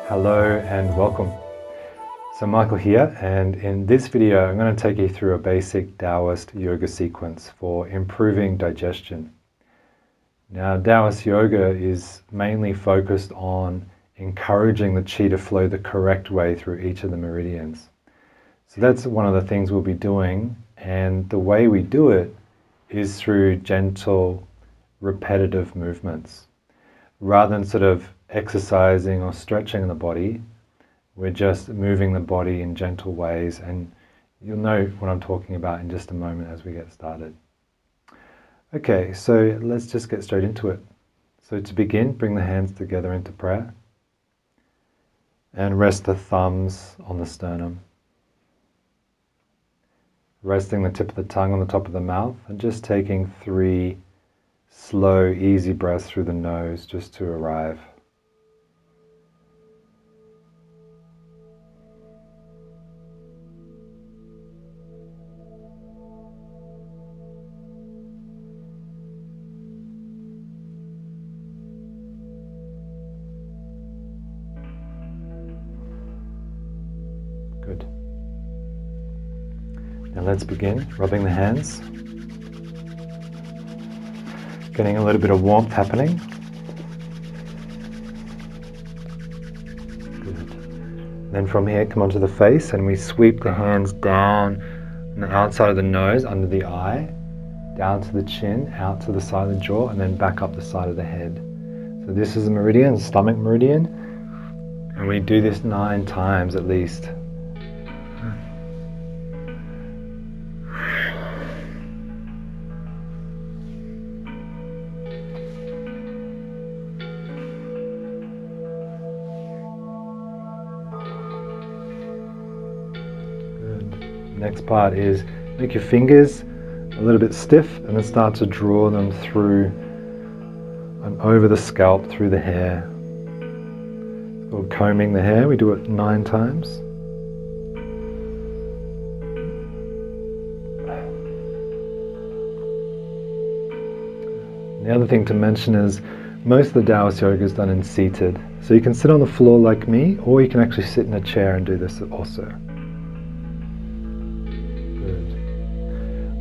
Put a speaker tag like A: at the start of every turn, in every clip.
A: Hello and welcome. So Michael here, and in this video I'm going to take you through a basic Taoist yoga sequence for improving digestion. Now Taoist yoga is mainly focused on encouraging the qi to flow the correct way through each of the meridians. So that's one of the things we'll be doing, and the way we do it is through gentle, repetitive movements. Rather than sort of exercising or stretching the body, we're just moving the body in gentle ways, and you'll know what I'm talking about in just a moment as we get started. Okay, so let's just get straight into it. So to begin, bring the hands together into prayer and rest the thumbs on the sternum. Resting the tip of the tongue on the top of the mouth and just taking 3 slow, easy breaths through the nose just to arrive. Good. Now let's begin rubbing the hands. Getting a little bit of warmth happening. Good. Then from here, come onto the face and we sweep the hands down on the outside of the nose, under the eye, down to the chin, out to the side of the jaw, and then back up the side of the head. So this is the meridian, the stomach meridian, and we do this 9 times at least. Next part is make your fingers a little bit stiff and then start to draw them through and over the scalp, through the hair. Or combing the hair, we do it 9 times. The other thing to mention is most of the Taoist yoga is done in seated. So you can sit on the floor like me, or you can actually sit in a chair and do this also.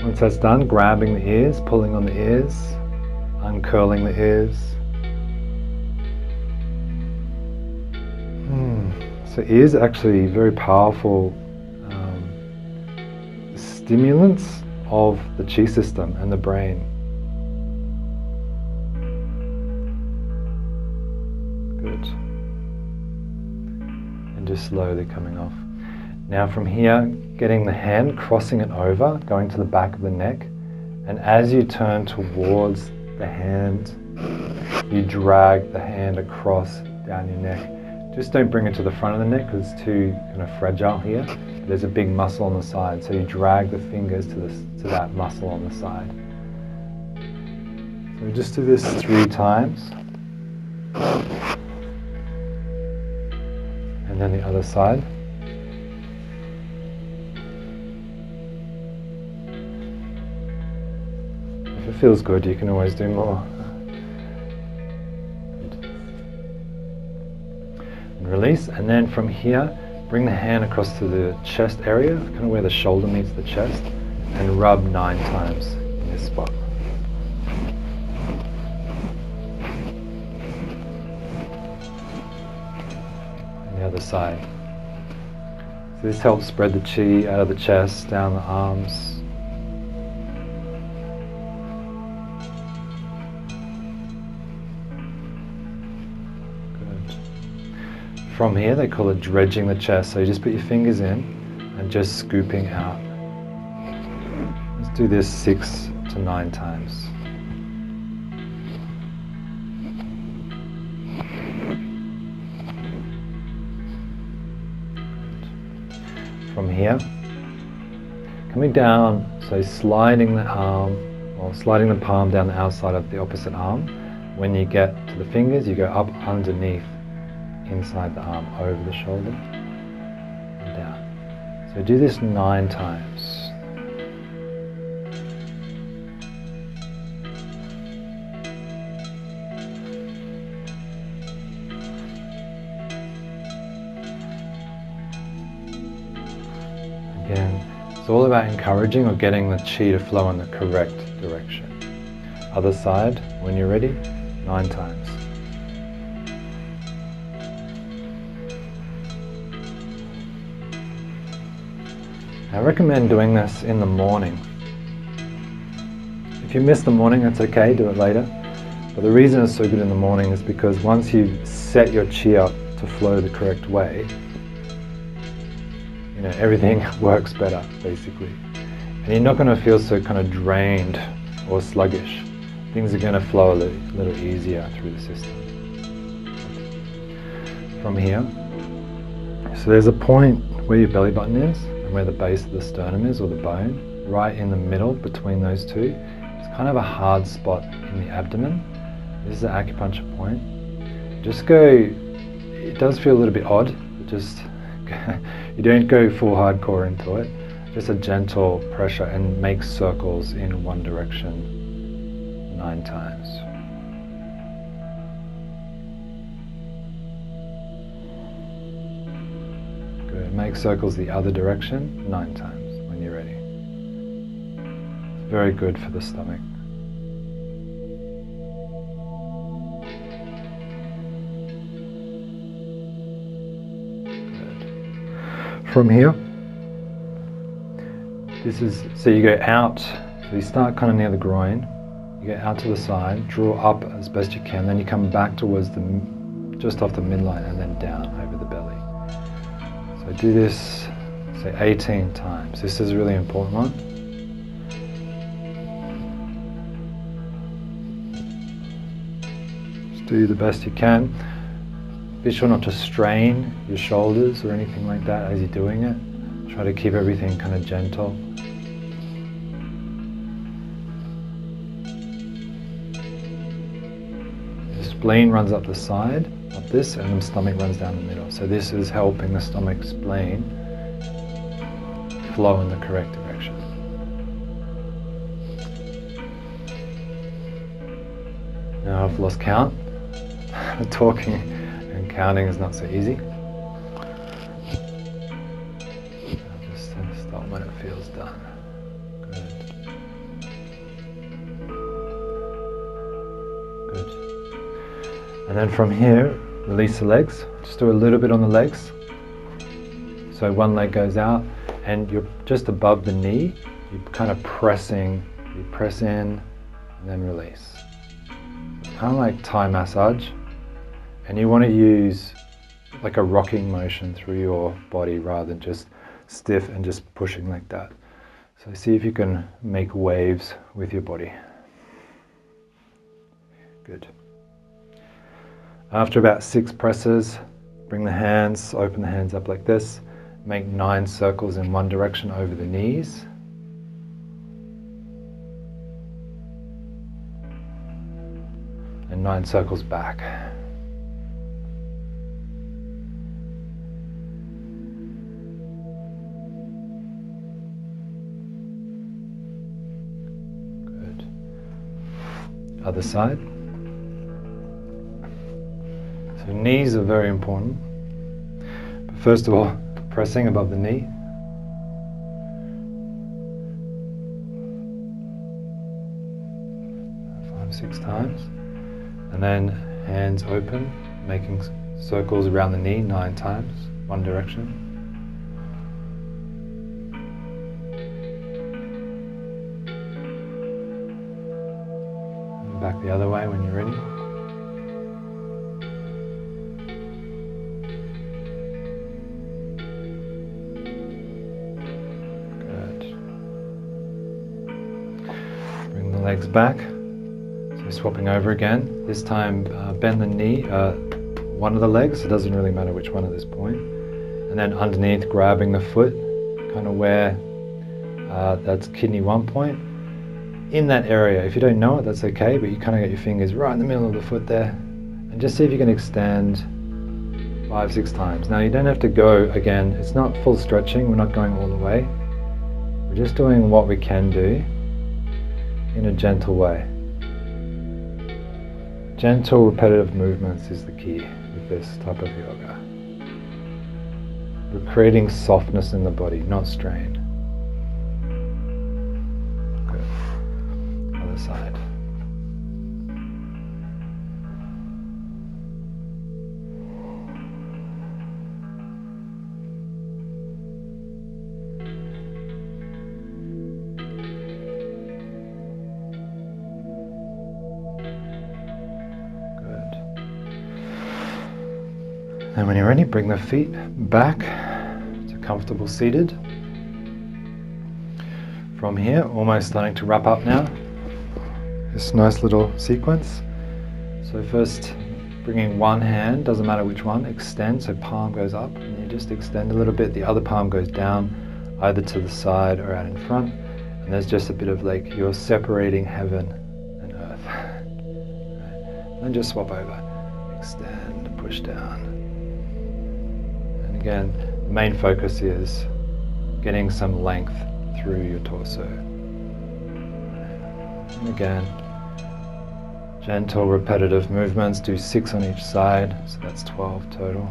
A: Once that's done, grabbing the ears, pulling on the ears, uncurling the ears. So ears are actually very powerful stimulants of the qi system and the brain. Good. And just slowly coming off. Now from here, getting the hand, crossing it over, going to the back of the neck, and as you turn towards the hand, you drag the hand across down your neck. Just don't bring it to the front of the neck because it's too kind of fragile here. There's a big muscle on the side, so you drag the fingers to that muscle on the side. So just do this 3 times. And then the other side. If it feels good, you can always do more. And release, and then from here, bring the hand across to the chest area, kind of where the shoulder meets the chest, and rub 9 times in this spot. And the other side. So this helps spread the qi out of the chest, down the arms. From here, they call it dredging the chest. So you just put your fingers in and just scooping out. Let's do this 6 to 9 times. From here, coming down, so sliding the arm, or sliding the palm down the outside of the opposite arm. When you get to the fingers, you go up underneath, inside the arm, over the shoulder, and down. So do this 9 times. It's all about encouraging or getting the qi to flow in the correct direction. Other side, when you're ready, 9 times. I recommend doing this in the morning. If you miss the morning, that's okay, do it later. But the reason it's so good in the morning is because once you set your qi up to flow the correct way, everything works better, basically. And you're not going to feel so kind of drained or sluggish. Things are going to flow a little easier through the system. From here, so there's a point where your belly button is and where the base of the sternum is, or the bone, right in the middle between those two. It's kind of a hard spot in the abdomen. This is the acupuncture point. Just go, it does feel a little bit odd, but just, you don't go full hardcore into it. Just a gentle pressure and make circles in one direction 9 times. Good. Make circles the other direction 9 times when you're ready. It's very good for the stomach. Good. From here, this is, so you go out, so you start kind of near the groin, you get out to the side, draw up as best you can, then you come back towards just off the midline and then down over the belly. So do this, say 18 times. This is a really important one. Just do the best you can. Be sure not to strain your shoulders or anything like that as you're doing it. Try to keep everything kind of gentle. Spleen runs up the side, up this, and the stomach runs down the middle. So this is helping the stomach spleen flow in the correct direction. Now I've lost count. Talking and counting is not so easy. I'll just stop when it feels done. Good. And then from here, release the legs. Just do a little bit on the legs. So one leg goes out and you're just above the knee. You're kind of pressing, you press in and then release. It's kind of like Thai massage. And you want to use like a rocking motion through your body rather than just stiff and just pushing like that. So see if you can make waves with your body. Good. After about 6 presses, bring the hands, open the hands up like this. Make 9 circles in one direction over the knees. And 9 circles back. Good. Other side. So knees are very important. But first of all, pressing above the knee. Five, 6 times. And then hands open, making circles around the knee 9 times, one direction. And back the other way when you're ready. Legs back, so swapping over again. This time bend the knee, one of the legs, it doesn't really matter which one at this point, and then underneath grabbing the foot, kind of where that's kidney 1 point. In that area, if you don't know it, that's okay, but you kind of get your fingers right in the middle of the foot there, and just see if you can extend 5, 6 times. Now you don't have to go again, it's not full stretching, we're not going all the way, we're just doing what we can do in a gentle way. Gentle repetitive movements is the key with this type of yoga. We're creating softness in the body, not strain. other side. And when you're ready, bring the feet back to comfortable seated. From here, almost starting to wrap up now. This nice little sequence. So first, bringing one hand, doesn't matter which one, extend, so palm goes up, and you just extend a little bit, the other palm goes down, either to the side or out in front, and there's just a bit of like you're separating heaven and earth. And then just swap over, extend, push down. Again, the main focus is getting some length through your torso. And again, gentle repetitive movements, do 6 on each side, so that's 12 total.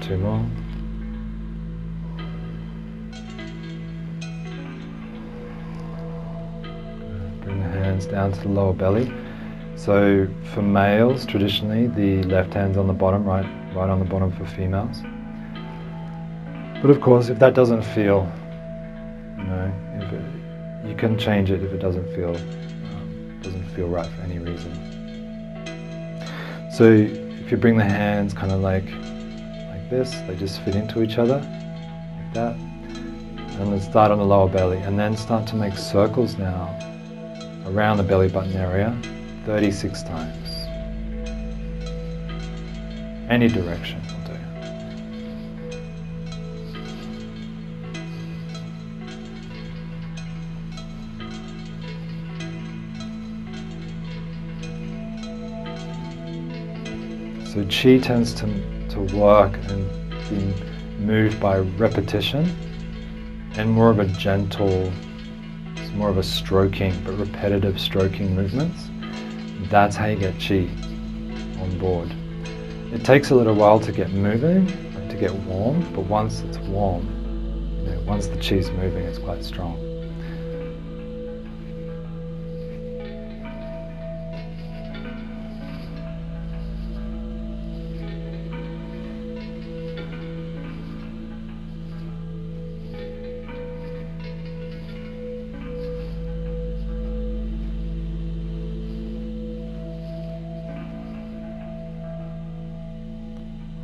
A: Two more. Bring the hands down to the lower belly. So for males, traditionally, the left hand's on the bottom, right on the bottom for females. But of course, if that doesn't feel, you can change it if it doesn't feel right for any reason. So if you bring the hands kind of like this, they just fit into each other like that, and let's start on the lower belly and then start to make circles now around the belly button area 36 times. Any direction will do. So chi tends to work and be moved by repetition and more of a gentle, it's more of a stroking, but repetitive stroking movements. That's how you get chi on board. It takes a little while to get moving and to get warm, but once it's warm, once the chi's moving, it's quite strong.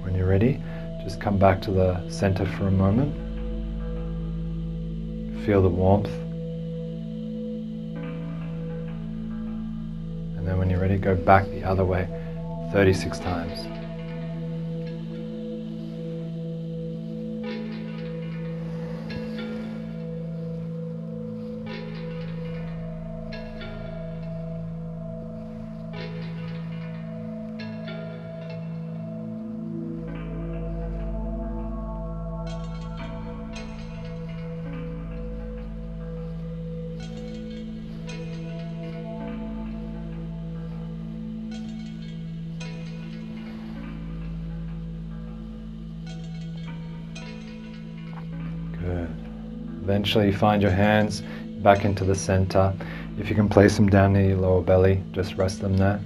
A: When you're ready, just come back to the center for a moment. Feel the warmth. And then when you're ready, go back the other way 36 times. Good. Eventually find your hands back into the center. If you can place them down near your lower belly, just rest them there.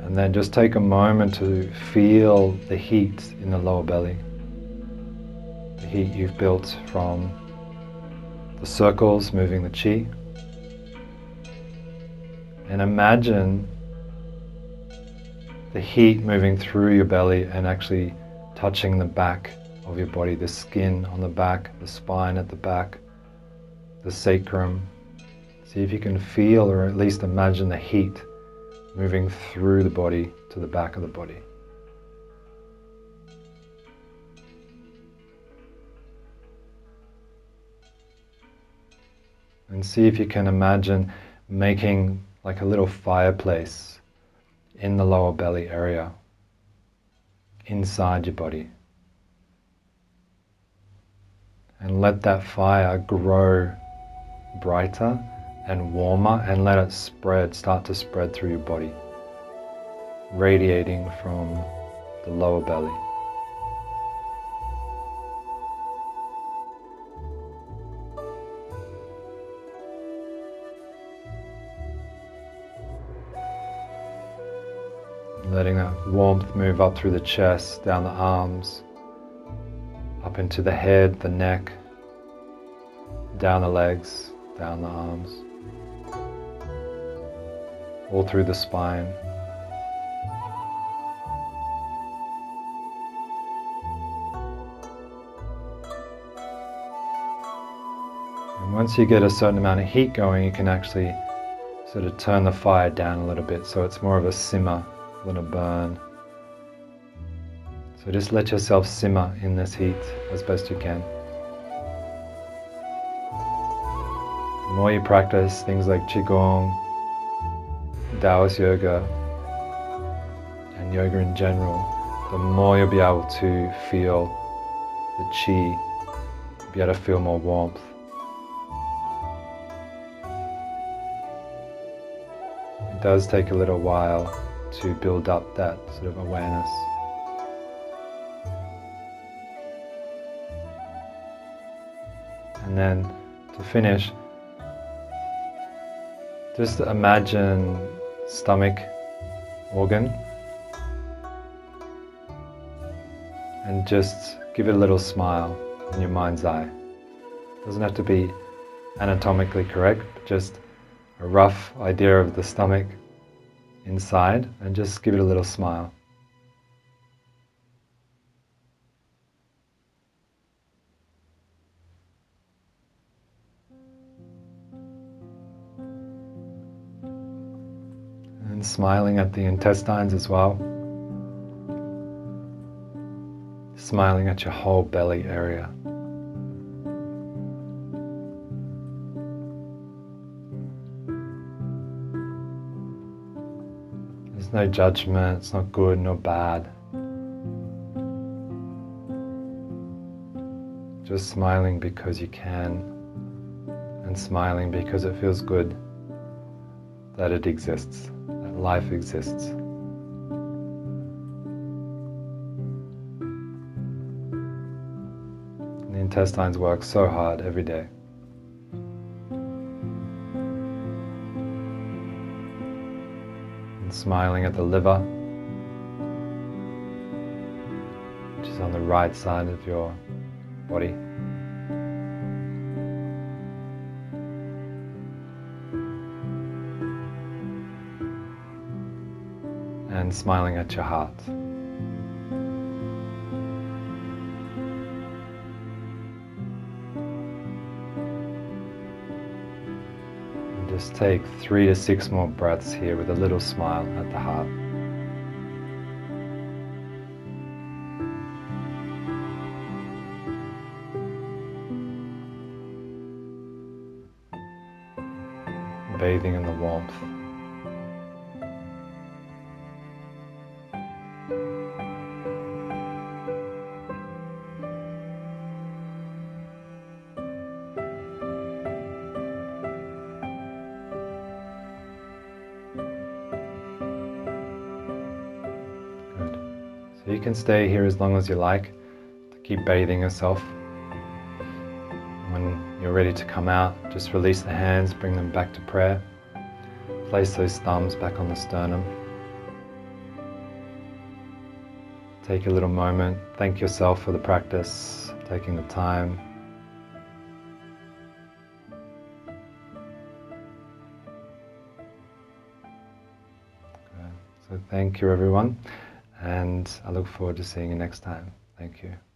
A: And then just take a moment to feel the heat in the lower belly. The heat you've built from the circles moving the chi. And imagine the heat moving through your belly and actually touching the back of your body, the skin on the back, the spine at the back, the sacrum. See if you can feel or at least imagine the heat moving through the body to the back of the body. And see if you can imagine making like a little fireplace in the lower belly area inside your body. And let that fire grow brighter and warmer, and let it start to spread through your body, radiating from the lower belly. Letting that warmth move up through the chest, down the arms, up into the head, the neck, down the legs, down the arms, all through the spine. And once you get a certain amount of heat going, you can actually sort of turn the fire down a little bit so it's more of a simmer than a burn. So just let yourself simmer in this heat as best you can. The more you practice things like qigong, Taoist yoga, and yoga in general, the more you'll be able to feel the qi, be able to feel more warmth. It does take a little while to build up that sort of awareness. And then to finish, just imagine stomach organ and just give it a little smile in your mind's eye. It doesn't have to be anatomically correct, but just a rough idea of the stomach inside, and just give it a little smile. And smiling at the intestines as well. Smiling at your whole belly area. There's no judgment, it's not good nor bad. Just smiling because you can, and smiling because it feels good that it exists, that life exists. And the intestines work so hard every day. And smiling at the liver, which is on the right side of your body. And smiling at your heart. And just take 3 to 6 more breaths here with a little smile at the heart. Bathing in the warmth. So you can stay here as long as you like, to keep bathing yourself. When you're ready to come out, just release the hands, bring them back to prayer. Place those thumbs back on the sternum. Take a little moment, thank yourself for the practice, taking the time. Good. So thank you everyone, and I look forward to seeing you next time. Thank you.